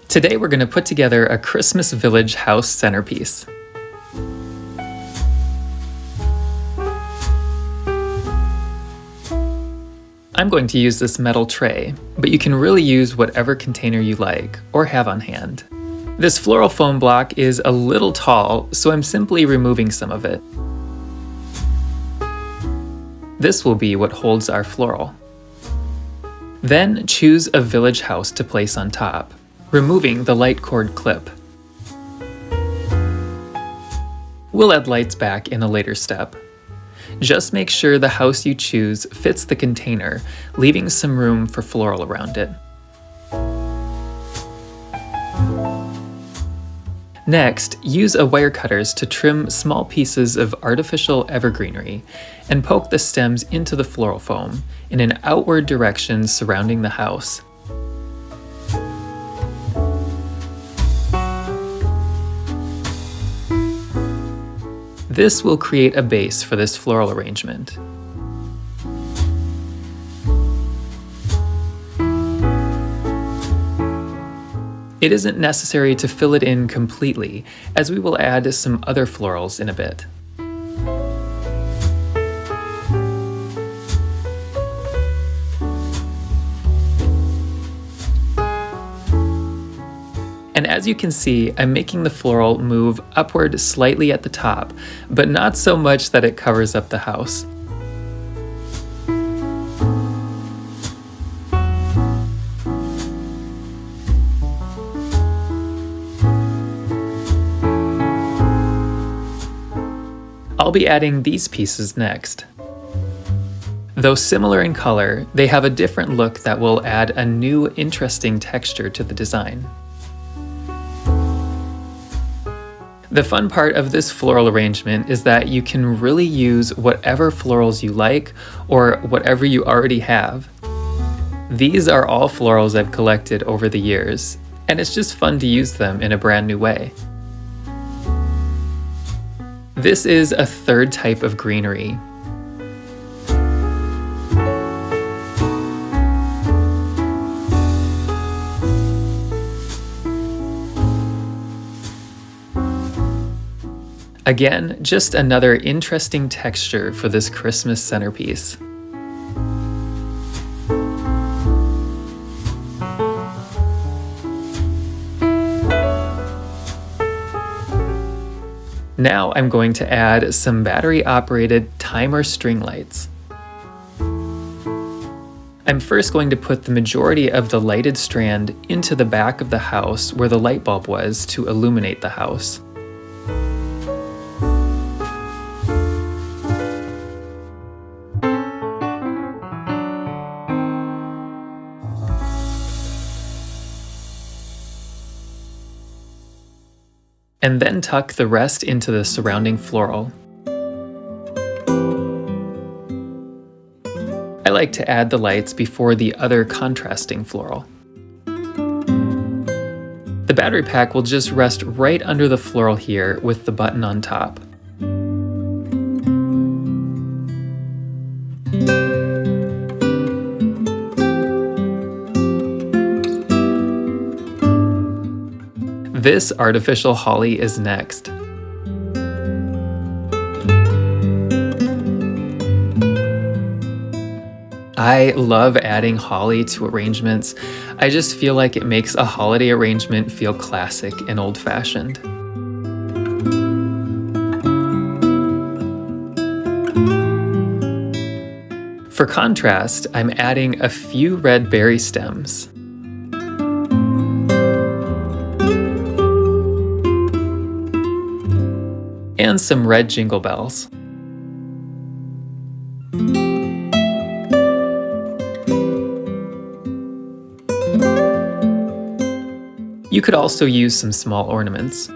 Today we're going to put together a Christmas village house centerpiece. I'm going to use this metal tray, but you can really use whatever container you like or have on hand. This floral foam block is a little tall, so I'm simply removing some of it. This will be what holds our floral. Then choose a village house to place on top, removing the light cord clip. We'll add lights back in a later step. Just make sure the house you choose fits the container, leaving some room for floral around it. Next, use a wire cutters to trim small pieces of artificial evergreenery and poke the stems into the floral foam in an outward direction surrounding the house. This will create a base for this floral arrangement. It isn't necessary to fill it in completely, as we will add some other florals in a bit. And as you can see, I'm making the floral move upward slightly at the top, but not so much that it covers up the house. I'll be adding these pieces next. Though similar in color, they have a different look that will add a new, interesting texture to the design. The fun part of this floral arrangement is that you can really use whatever florals you like or whatever you already have. These are all florals I've collected over the years, and it's just fun to use them in a brand new way. This is a third type of greenery. Again, just another interesting texture for this Christmas centerpiece. Now I'm going to add some battery-operated timer string lights. I'm first going to put the majority of the lighted strand into the back of the house where the light bulb was to illuminate the house. And then tuck the rest into the surrounding floral. I like to add the lights before the other contrasting floral. The battery pack will just rest right under the floral here with the button on top. This artificial holly is next. I love adding holly to arrangements. I just feel like it makes a holiday arrangement feel classic and old-fashioned. For contrast, I'm adding a few red berry stems. And some red jingle bells. You could also use some small ornaments.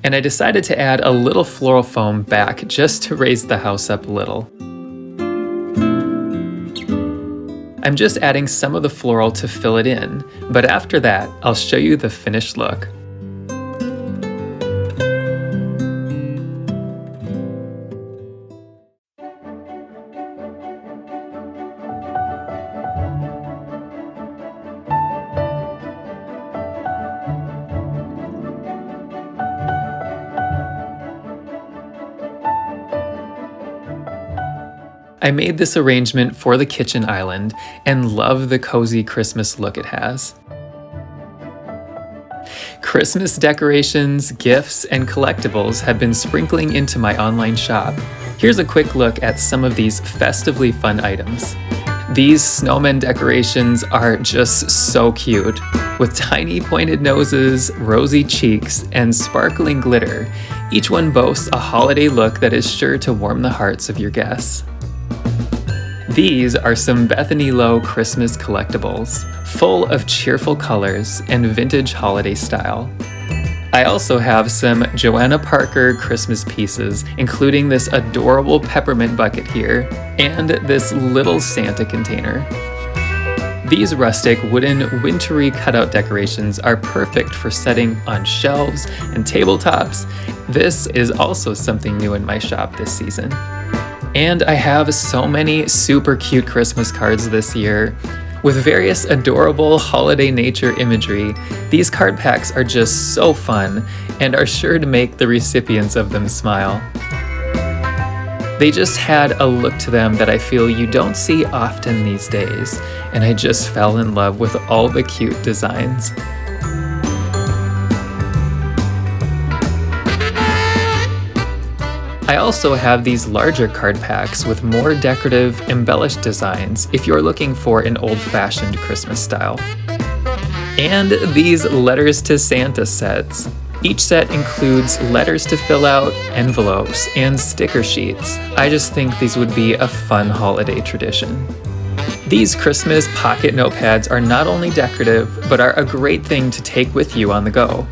And I decided to add a little floral foam back just to raise the house up a little. I'm just adding some of the floral to fill it in, but after that, I'll show you the finished look. I made this arrangement for the kitchen island and love the cozy Christmas look it has. Christmas decorations, gifts, and collectibles have been sprinkling into my online shop. Here's a quick look at some of these festively fun items. These snowman decorations are just so cute, with tiny pointed noses, rosy cheeks, and sparkling glitter. Each one boasts a holiday look that is sure to warm the hearts of your guests. These are some Bethany Low Christmas collectibles, full of cheerful colors and vintage holiday style. I also have some Joanna Parker Christmas pieces, including this adorable peppermint bucket here, and this little Santa container. These rustic wooden wintry cutout decorations are perfect for setting on shelves and tabletops. This is also something new in my shop this season. And I have so many super cute Christmas cards this year. With various adorable holiday nature imagery, these card packs are just so fun and are sure to make the recipients of them smile. They just had a look to them that I feel you don't see often these days, and I just fell in love with all the cute designs. I also have these larger card packs with more decorative, embellished designs if you're looking for an old-fashioned Christmas style. And these Letters to Santa sets. Each set includes letters to fill out, envelopes, and sticker sheets. I just think these would be a fun holiday tradition. These Christmas pocket notepads are not only decorative, but are a great thing to take with you on the go.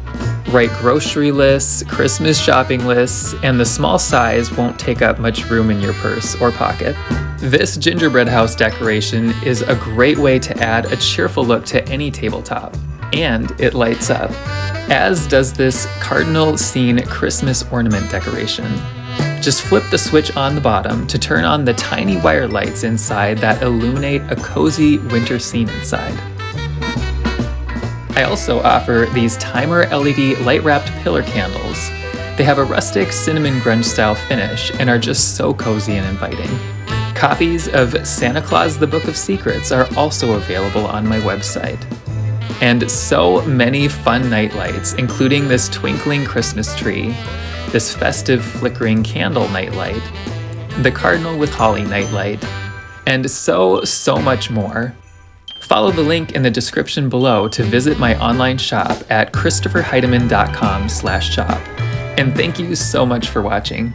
Write grocery lists, Christmas shopping lists, and the small size won't take up much room in your purse or pocket. This gingerbread house decoration is a great way to add a cheerful look to any tabletop, and it lights up, as does this cardinal scene Christmas ornament decoration. Just flip the switch on the bottom to turn on the tiny wire lights inside that illuminate a cozy winter scene inside. I also offer these timer LED light-wrapped pillar candles. They have a rustic cinnamon grunge style finish and are just so cozy and inviting. Copies of Santa Claus the Book of Secrets are also available on my website. And so many fun night lights, including this twinkling Christmas tree, this festive flickering candle nightlight, the cardinal with holly nightlight, and so much more. Follow the link in the description below to visit my online shop at christopherheidemann.com/shop. And thank you so much for watching.